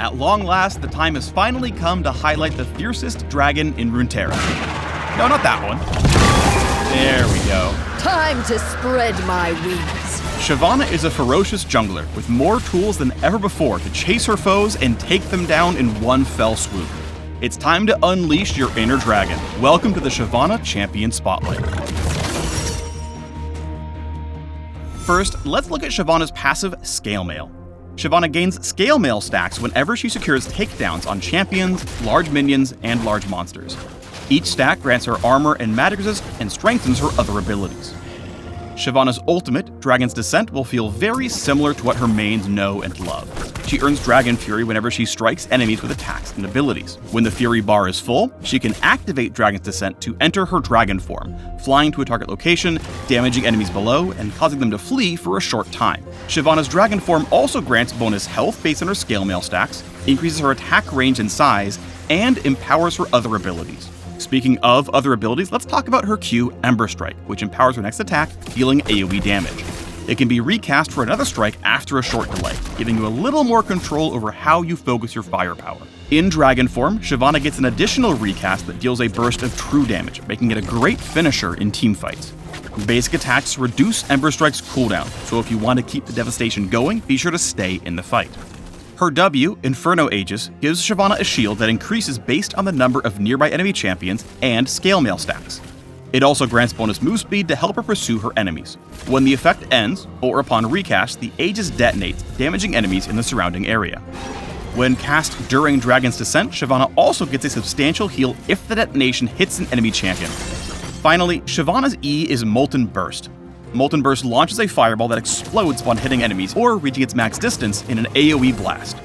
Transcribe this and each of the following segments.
At long last, the time has finally come to highlight the fiercest dragon in Runeterra. No, not that one. There we go. Time to spread my wings. Shyvana is a ferocious jungler with more tools than ever before to chase her foes and take them down in one fell swoop. It's time to unleash your inner dragon. Welcome to the Shyvana Champion Spotlight. First, let's look at Shyvana's passive Scale Mail. Shyvana gains Scale Mail stacks whenever she secures takedowns on champions, large minions, and large monsters. Each stack grants her armor and magic resist and strengthens her other abilities. Shyvana's ultimate, Dragon's Descent, will feel very similar to what her mains know and love. She earns Dragon Fury whenever she strikes enemies with attacks and abilities. When the Fury bar is full, she can activate Dragon's Descent to enter her dragon form, flying to a target location, damaging enemies below, and causing them to flee for a short time. Shyvana's dragon form also grants bonus health based on her Scale Mail stacks, increases her attack range and size, and empowers her other abilities. Speaking of other abilities, let's talk about her Q, Ember Strike, which empowers her next attack, dealing AoE damage. It can be recast for another strike after a short delay, giving you a little more control over how you focus your firepower. In dragon form, Shyvana gets an additional recast that deals a burst of true damage, making it a great finisher in teamfights. Basic attacks reduce Ember Strike's cooldown, so if you want to keep the devastation going, be sure to stay in the fight. Her W, Inferno Aegis, gives Shyvana a shield that increases based on the number of nearby enemy champions and Scale Mail stacks. It also grants bonus move speed to help her pursue her enemies. When the effect ends, or upon recast, the Aegis detonates, damaging enemies in the surrounding area. When cast during Dragon's Descent, Shyvana also gets a substantial heal if the detonation hits an enemy champion. Finally, Shyvana's E is Molten Burst. Molten Burst launches a fireball that explodes upon hitting enemies or reaching its max distance in an AoE blast.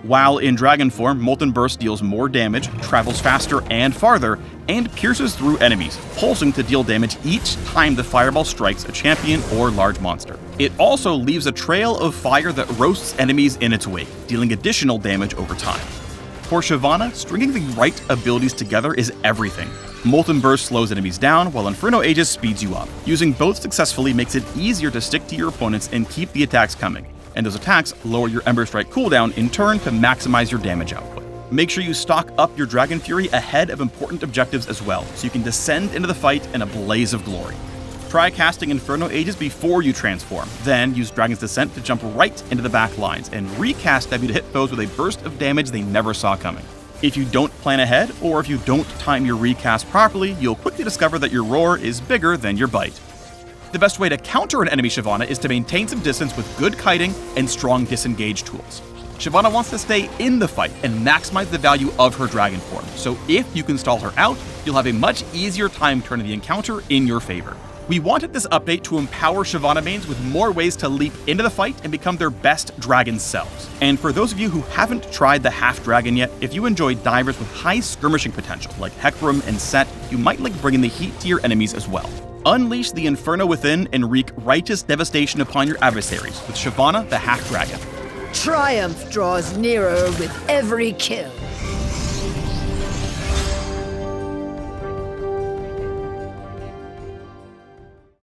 While in dragon form, Molten Burst deals more damage, travels faster and farther, and pierces through enemies, pulsing to deal damage each time the fireball strikes a champion or large monster. It also leaves a trail of fire that roasts enemies in its wake, dealing additional damage over time. For Shyvana, stringing the right abilities together is everything. Molten Burst slows enemies down, while Inferno Aegis speeds you up. Using both successfully makes it easier to stick to your opponents and keep the attacks coming, and those attacks lower your Ember Strike cooldown in turn to maximize your damage output. Make sure you stock up your Dragon Fury ahead of important objectives as well, so you can descend into the fight in a blaze of glory. Try casting Inferno Aegis before you transform, then use Dragon's Descent to jump right into the back lines, and recast W to hit foes with a burst of damage they never saw coming. If you don't plan ahead, or if you don't time your recast properly, you'll quickly discover that your roar is bigger than your bite. The best way to counter an enemy Shyvana is to maintain some distance with good kiting and strong disengage tools. Shyvana wants to stay in the fight and maximize the value of her dragon form, so if you can stall her out, you'll have a much easier time turning the encounter in your favor. We wanted this update to empower Shyvana mains with more ways to leap into the fight and become their best dragon selves. And for those of you who haven't tried the half dragon yet, if you enjoy divers with high skirmishing potential like Hecarim and Set, you might like bringing the heat to your enemies as well. Unleash the Inferno within and wreak righteous devastation upon your adversaries with Shyvana the half dragon. Triumph draws nearer with every kill.